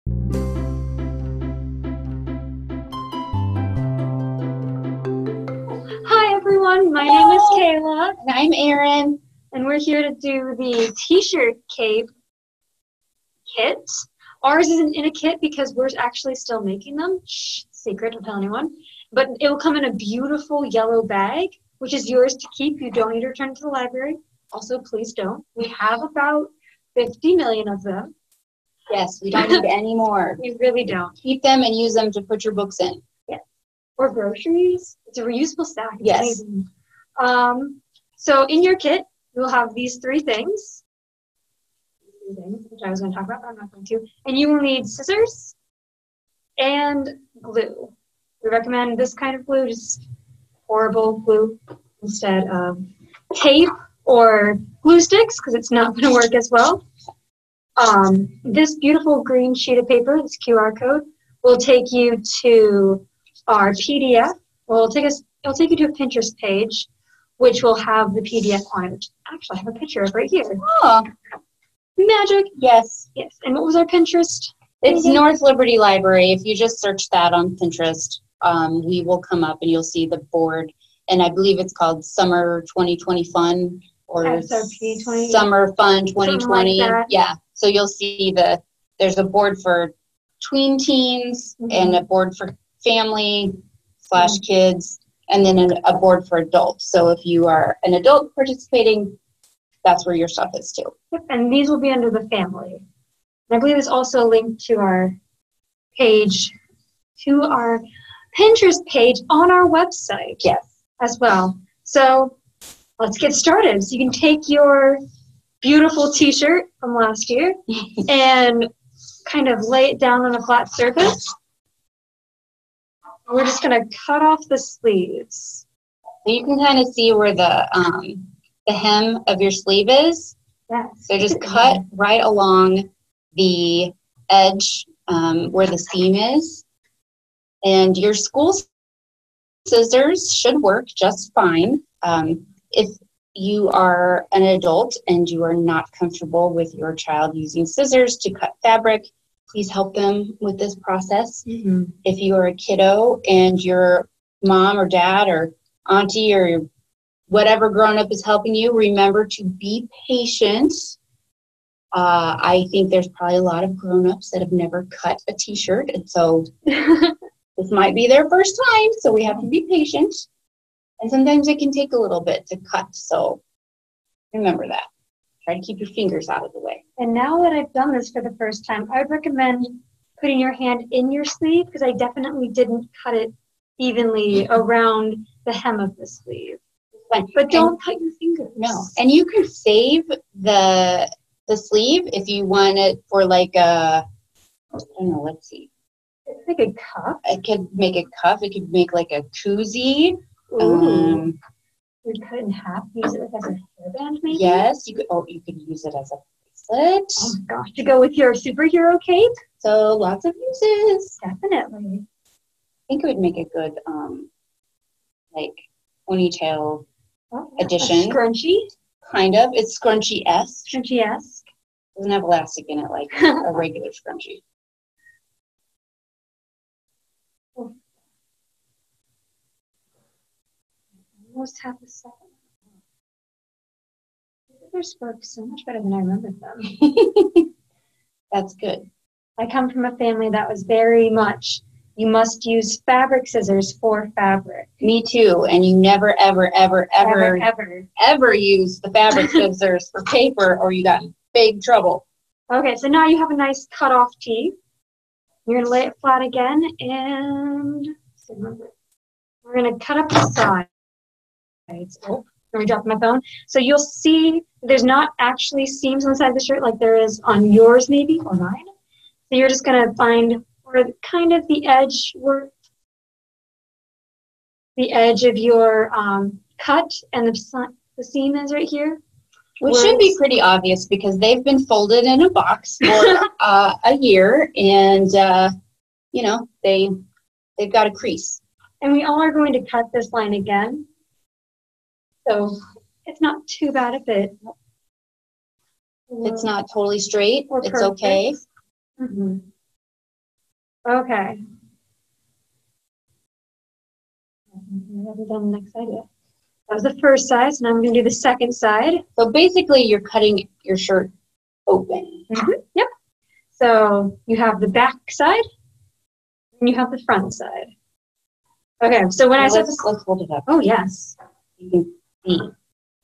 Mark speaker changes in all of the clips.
Speaker 1: Hi everyone, my name is Kayla,
Speaker 2: And I'm Erin.
Speaker 1: and we're here to do the t-shirt cape kit. Ours isn't in a kit because we're actually still making them. Shh, secret, don't tell anyone. But it will come in a beautiful yellow bag, which is yours to keep. You don't need to return to the library. Also, please don't. We have about 50 million of them.
Speaker 2: Yes, we don't need any more.
Speaker 1: We really don't.
Speaker 2: Keep them and use them to put your books in.
Speaker 1: Or groceries. It's a reusable stack. It's
Speaker 2: Yes.
Speaker 1: amazing. So in your kit, you'll have these three things, which I was going to talk about, but I'm not going to. And you will need scissors and glue. We recommend this kind of glue, just horrible glue, instead of tape or glue sticks, because it's not going to work as well. This beautiful green sheet of paper, this QR code, will take you to our PDF. It'll take you to a Pinterest page, which will have the PDF on it, which actually I have a picture of right here.
Speaker 2: Oh,
Speaker 1: Magic.
Speaker 2: yes.
Speaker 1: Yes. And what was our Pinterest?
Speaker 2: It's North Liberty Library. If you just search that on Pinterest, we will come up and you'll see the board. And I believe it's called Summer 2020 Fun or
Speaker 1: SRP 20.
Speaker 2: Summer Fun 2020.
Speaker 1: Like that.
Speaker 2: Yeah. So you'll see there's a board for tween teens and a board for family/kids, and then a board for adults. So if you are an adult participating, that's where your stuff is too.
Speaker 1: Yep. And these will be under the family. And I believe there's also a link to our page, to our Pinterest page on our website.
Speaker 2: Yes.
Speaker 1: As well. So let's get started. So you can take your beautiful t-shirt from last year and kind of lay it down on a flat surface. We're just going to cut off the sleeves.
Speaker 2: So you can kind of see where the hem of your sleeve is.
Speaker 1: Yes.
Speaker 2: So just cut right along the edge where the seam is. And your school scissors should work just fine. If you are an adult and you are not comfortable with your child using scissors to cut fabric, please help them with this process. If you are a kiddo and your mom or dad or auntie or whatever grown-up is helping you, remember to be patient. I think there's probably a lot of grown-ups that have never cut a t-shirt, and so this might be their first time, so we have to be patient. And sometimes it can take a little bit to cut, so remember that. Try to keep your fingers out of the way.
Speaker 1: And now that I've done this for the first time, I would recommend putting your hand in your sleeve because I definitely didn't cut it evenly around the hem of the sleeve. But don't cut your fingers.
Speaker 2: No. And you can save the sleeve if you want it for like a, I don't know, let's see.
Speaker 1: It's like a cuff.
Speaker 2: It could make a cuff. It could make like a koozie.
Speaker 1: Ooh. You cut it in half, use it like as a hairband maybe?
Speaker 2: Yes, you could use it as a bracelet.
Speaker 1: Oh my gosh, to go with your superhero cape?
Speaker 2: So lots of uses.
Speaker 1: Definitely.
Speaker 2: I think it would make a good like ponytail addition.
Speaker 1: A scrunchie?
Speaker 2: Kind of. It's scrunchy-esque.
Speaker 1: Scrunchie-esque.
Speaker 2: Doesn't have elastic in it like a regular scrunchie.
Speaker 1: Almost half a second. Scissors work so much better than I remembered them.
Speaker 2: That's good.
Speaker 1: I come from a family that was very much, you must use fabric scissors for fabric.
Speaker 2: Me too. And you never, ever, ever, ever, ever use the fabric scissors for paper or you got in big trouble.
Speaker 1: Okay, so now you have a nice cut off tee. You're going to lay it flat again and we're going to cut up the sides. Oh, let me drop my phone. So you'll see there's not actually seams on the side of the shirt like there is on yours maybe or mine. So you're just going to find where kind of the edge of your cut and the seam is right here.
Speaker 2: Which should be pretty obvious because they've been folded in a box for a year and, you know, they've got a crease.
Speaker 1: And we all are going to cut this line again. So it's not too bad if
Speaker 2: it's not totally straight. It's okay.
Speaker 1: Mm-hmm. Okay. I haven't done the next side yet. That was the first side, so now I'm going to do the second side.
Speaker 2: So basically, you're cutting your shirt open.
Speaker 1: Yep. So you have the back side, and you have the front side. Okay, so when I said
Speaker 2: let's hold it up.
Speaker 1: Oh, yes.
Speaker 2: You can see.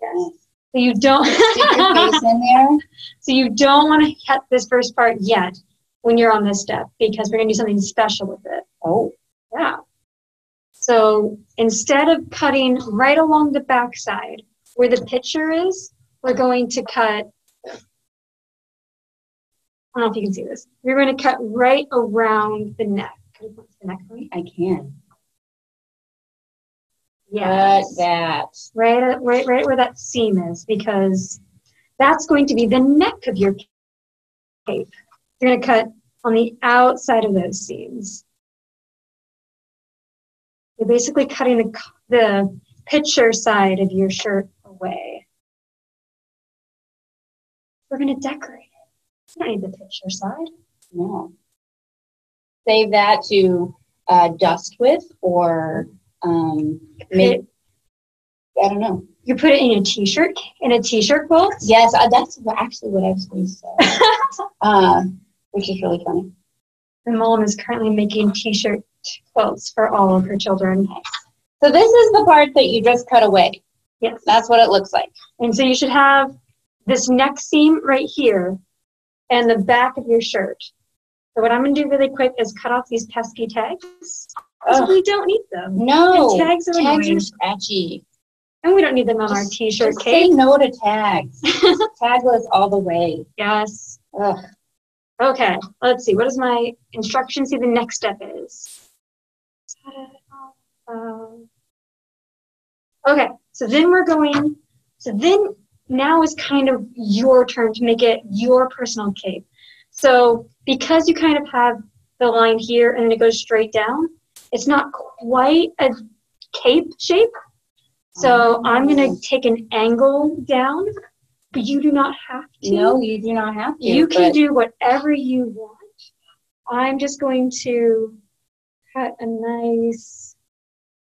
Speaker 1: Yes. So you don't
Speaker 2: Stick your face in there.
Speaker 1: So you don't want to cut this first part yet when you're on this step because we're going to do something special with it.
Speaker 2: Oh.
Speaker 1: Yeah. So instead of cutting right along the back side where the picture is, we're going to cut, I don't know if you can see this. We're going to cut right around the neck. Can you point to the neck for me?
Speaker 2: I can.
Speaker 1: Yes.
Speaker 2: Cut that.
Speaker 1: Right where that seam is, because that's going to be the neck of your cape. You're going to cut on the outside of those seams. You're basically cutting the picture side of your shirt away. We're going to decorate it. You don't need the picture side.
Speaker 2: No. Save that to dust with or make, I don't know.
Speaker 1: You put it in a t-shirt quilt?
Speaker 2: Yes, that's actually what I was going to say, which is really funny.
Speaker 1: My mom is currently making t-shirt quilts for all of her children.
Speaker 2: So this is the part that you just cut away.
Speaker 1: Yes.
Speaker 2: That's what it looks like.
Speaker 1: And so you should have this neck seam right here and the back of your shirt. So what I'm going to do really quick is cut off these pesky tags. Because we don't need them.
Speaker 2: No,
Speaker 1: and tags are
Speaker 2: scratchy.
Speaker 1: And we don't need them on our t-shirt
Speaker 2: just
Speaker 1: cape.
Speaker 2: Say no to tags. Tagless all the way.
Speaker 1: Yes.
Speaker 2: Ugh.
Speaker 1: Okay, let's see. What is my instruction? See, the next step is. Okay, so then now is kind of your turn to make it your personal cape. So because you kind of have the line here and it goes straight down, it's not quite a cape shape. So I'm going to take an angle down, but you do not have to.
Speaker 2: No, you do not have to.
Speaker 1: You can do whatever you want. I'm just going to cut a nice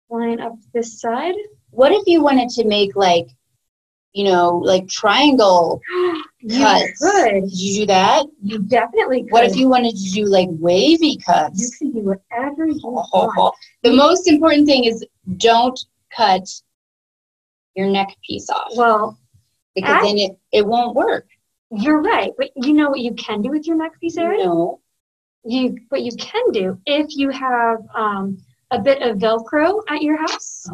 Speaker 1: line up this side.
Speaker 2: What if you wanted to make like triangle cuts?
Speaker 1: Could
Speaker 2: you do that?
Speaker 1: You definitely could.
Speaker 2: What if you wanted to do like wavy cuts?
Speaker 1: You can do whatever you want.
Speaker 2: The most important thing is don't cut your neck piece off.
Speaker 1: Well,
Speaker 2: because then it won't work.
Speaker 1: You're right, but you know what you can do with your neck piece, Erin?
Speaker 2: No.
Speaker 1: What you can do if you have a bit of Velcro at your house,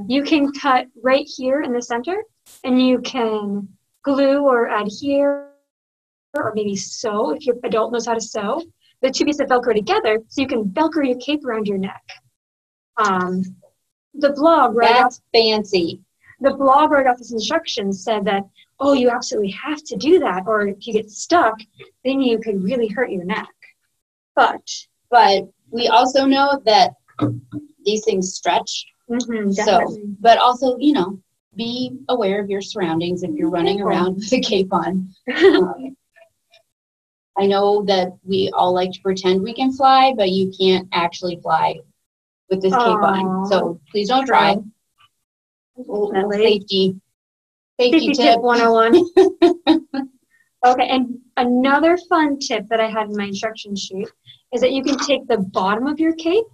Speaker 1: you can cut right here in the center, and you can glue or adhere, or maybe sew if your adult knows how to sew the two pieces of Velcro together, so you can Velcro your cape around your neck. The blog
Speaker 2: That's fancy.
Speaker 1: The blog right off this instruction said that, oh, you absolutely have to do that, or if you get stuck, then you could really hurt your neck. But
Speaker 2: we also know that these things stretch.
Speaker 1: Definitely.
Speaker 2: But also, be aware of your surroundings if you're running around with a cape on. I know that we all like to pretend we can fly, but you can't actually fly with this cape on. So please don't try. Safety tip
Speaker 1: 101. Okay, and another fun tip that I had in my instruction sheet is that you can take the bottom of your cape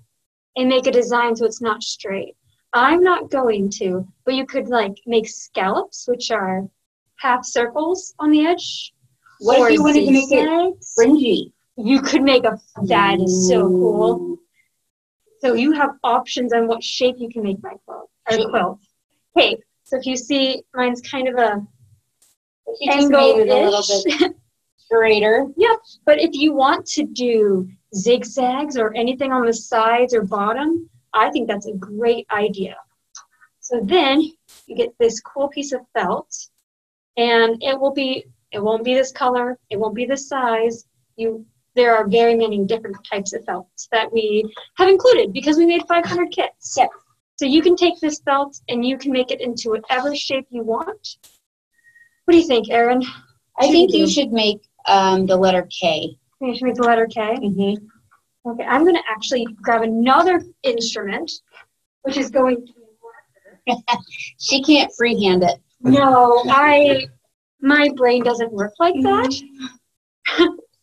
Speaker 1: and make a design so it's not straight. I'm not going to, but you could make scallops, which are half circles on the edge.
Speaker 2: What if you wanted to make it fringy?
Speaker 1: You could make that is so cool. So you have options on what shape you can make my quilt. Cape. So if you see, mine's kind of a
Speaker 2: angle a little bit straighter.
Speaker 1: Yep. But if you want to do zigzags or anything on the sides or bottom, I think that's a great idea. So then you get this cool piece of felt, and it won't be this color, it won't be this size. There are very many different types of felts that we have included because we made 500 kits.
Speaker 2: Yes.
Speaker 1: So you can take this felt and you can make it into whatever shape you want. What do you think, Erin?
Speaker 2: I think you should make the letter K.
Speaker 1: You should make the letter K?
Speaker 2: Mm-hmm.
Speaker 1: Okay, I'm going to actually grab another instrument, which is going to be a marker.
Speaker 2: She can't freehand it.
Speaker 1: No, my brain doesn't work like that.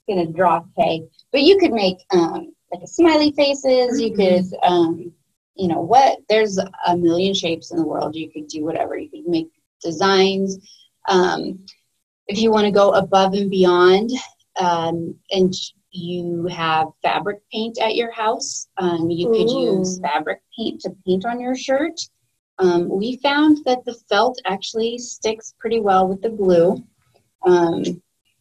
Speaker 2: Gonna draw K, but you could make like a smiley faces. You could, you know what? There's a million shapes in the world. You could do whatever. You could make designs. If you want to go above and beyond, and you have fabric paint at your house, you could use fabric paint to paint on your shirt. We found that the felt actually sticks pretty well with the glue.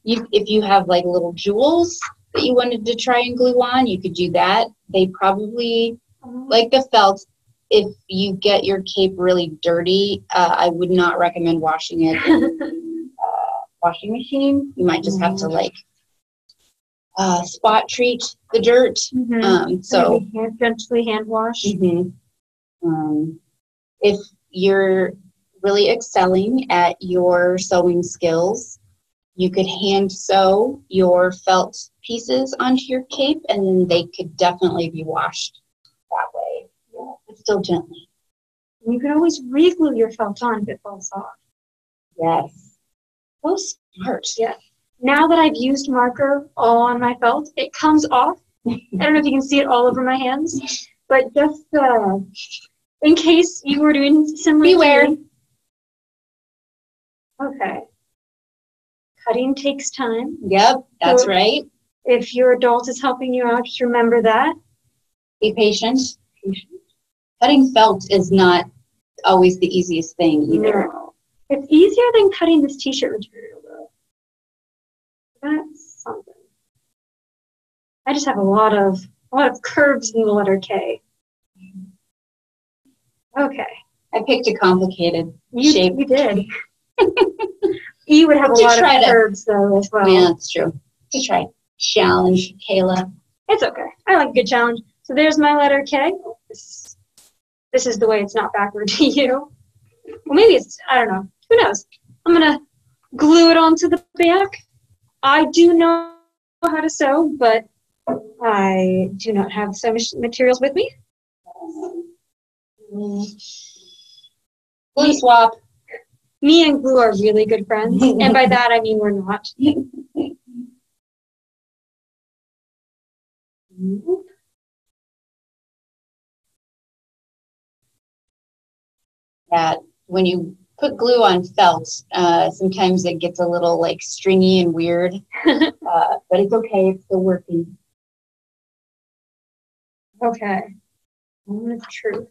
Speaker 2: If you have like little jewels that you wanted to try and glue on, you could do that. They probably, like the felt, if you get your cape really dirty, I would not recommend washing it in the washing machine. You might just have to like spot treat the dirt. So
Speaker 1: gently hand wash.
Speaker 2: If you're really excelling at your sewing skills, you could hand sew your felt pieces onto your cape, and then they could definitely be washed that way, but still gently.
Speaker 1: You can always re-glue your felt on if it falls off.
Speaker 2: Yes. So smart.
Speaker 1: Yeah. Now that I've used marker all on my felt, it comes off. I don't know if you can see it all over my hands, but just in case you were doing similar.
Speaker 2: Beware.
Speaker 1: Okay. Cutting takes time.
Speaker 2: Yep, that's
Speaker 1: So
Speaker 2: right.
Speaker 1: If your adult is helping you out, just remember that.
Speaker 2: Be patient. Cutting felt is not always the easiest thing either.
Speaker 1: No. It's easier than cutting this t-shirt material, though. That's something. I just have a lot of curves in the letter K. Okay.
Speaker 2: I picked a complicated shape.
Speaker 1: You did. E would have a lot of curves, though, as well.
Speaker 2: Yeah, that's true. To try. Challenge, Kayla.
Speaker 1: It's okay. I like a good challenge. So there's my letter K. This is the way it's not backward to you. Well, maybe it's, I don't know. Who knows? I'm going to glue it onto the back. I do know how to sew, but I do not have sewing materials with me.
Speaker 2: Glue swap.
Speaker 1: Me and glue are really good friends, and by that I mean we're not.
Speaker 2: Yeah, when you put glue on felt, sometimes it gets a little like stringy and weird, but it's okay. It's still working.
Speaker 1: Okay. That's true.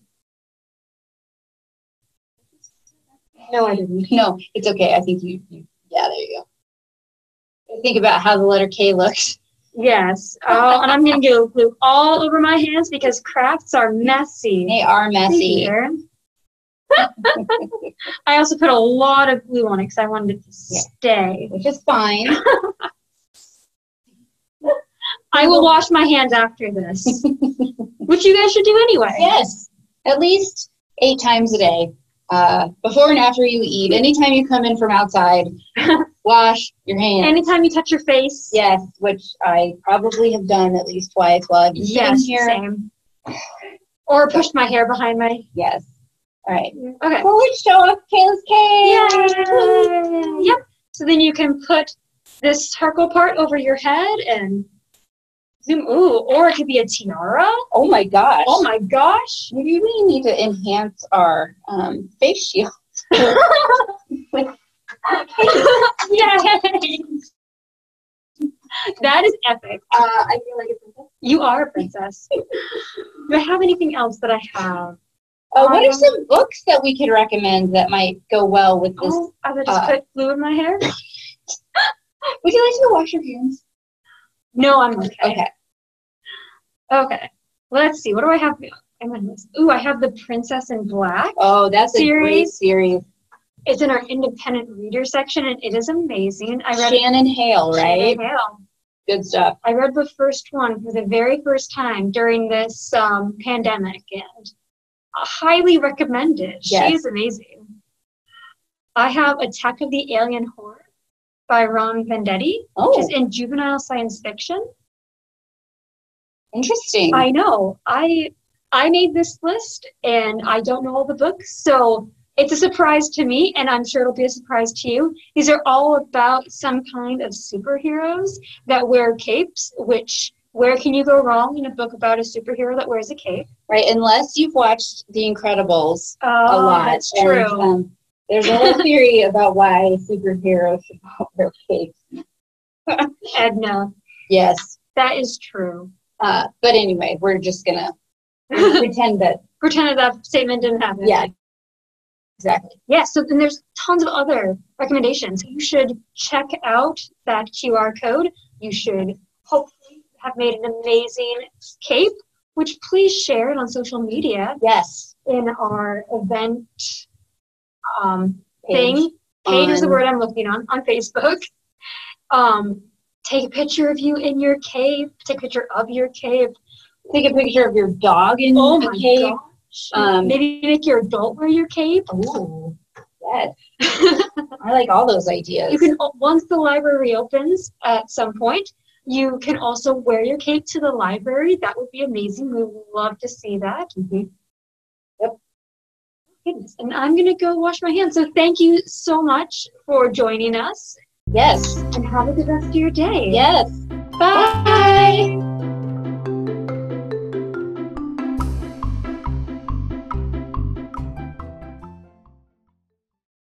Speaker 1: No, I didn't.
Speaker 2: No, it's okay. I think you yeah, there you go. Think about how the letter K looks.
Speaker 1: Yes. Oh, and I'm going to go glue all over my hands because crafts are messy.
Speaker 2: They are messy.
Speaker 1: I also put a lot of glue on it because I wanted it to stay.
Speaker 2: Which is fine.
Speaker 1: I will wash my hands after this, which you guys should do anyway.
Speaker 2: Yes, at least 8 times a day. Before and after you eat, anytime you come in from outside, wash your hands.
Speaker 1: Anytime you touch your face.
Speaker 2: Yes, which I probably have done at least twice while I've been sitting here.
Speaker 1: Same. Or pushed my hair behind my.
Speaker 2: Yes. All right.
Speaker 1: Okay.
Speaker 2: Well, let's show off Kayla's cake.
Speaker 1: Yay! Yep. So then you can put this circle part over your head and zoom. Ooh, or it could be a tiara.
Speaker 2: Oh my gosh.
Speaker 1: Oh my gosh.
Speaker 2: Maybe we need to enhance our face shield.
Speaker 1: Yay! That is epic.
Speaker 2: I feel like a princess.
Speaker 1: You are a princess. Do I have anything else that I have?
Speaker 2: What are some books that we could recommend that might go well with this?
Speaker 1: Oh, I would just put glue in my hair.
Speaker 2: Would you like to go wash your hands?
Speaker 1: No, I'm okay.
Speaker 2: Okay.
Speaker 1: Okay. Let's see. What do I have? Ooh, I have the Princess in Black.
Speaker 2: Oh, that's a great series.
Speaker 1: It's in our independent reader section, and it is amazing. I read
Speaker 2: Shannon Hale, right?
Speaker 1: Shannon Hale.
Speaker 2: Good stuff.
Speaker 1: I read the first one for the very first time during this pandemic, and I highly recommend it.
Speaker 2: Yes.
Speaker 1: She is amazing. I have Attack of the Alien Horde by Ron Vendetti, which is in juvenile science fiction.
Speaker 2: Interesting.
Speaker 1: I know. I made this list and I don't know all the books, so it's a surprise to me, and I'm sure it'll be a surprise to you. These are all about some kind of superheroes that wear capes, which where can you go wrong in a book about a superhero that wears a cape?
Speaker 2: Right, unless you've watched The Incredibles a
Speaker 1: Oh,
Speaker 2: lot.
Speaker 1: that's true.
Speaker 2: And, there's a whole theory about why superheroes should wear capes.
Speaker 1: Edna,
Speaker 2: Yes.
Speaker 1: that is true.
Speaker 2: But anyway, we're just going to pretend that.
Speaker 1: Pretend that statement didn't happen.
Speaker 2: Yeah, exactly.
Speaker 1: Yeah, so then there's tons of other recommendations. You should check out that QR code. You should hopefully have made an amazing cape, which please share it on social media.
Speaker 2: Yes.
Speaker 1: In our event thing. Page is the word I'm looking on Facebook. Take a picture of you in your cape. Take a picture of your cape.
Speaker 2: Take a picture of your dog in the cape.
Speaker 1: Maybe make your adult wear your cape.
Speaker 2: Ooh, yes. I like all those ideas.
Speaker 1: You can, once the library opens at some point, you can also wear your cape to the library. That would be amazing. We would love to see that.
Speaker 2: Mm-hmm. Yep.
Speaker 1: Goodness. And I'm going to go wash my hands. So thank you so much for joining us.
Speaker 2: Yes.
Speaker 1: And have a good rest of your day.
Speaker 2: Yes.
Speaker 1: Bye.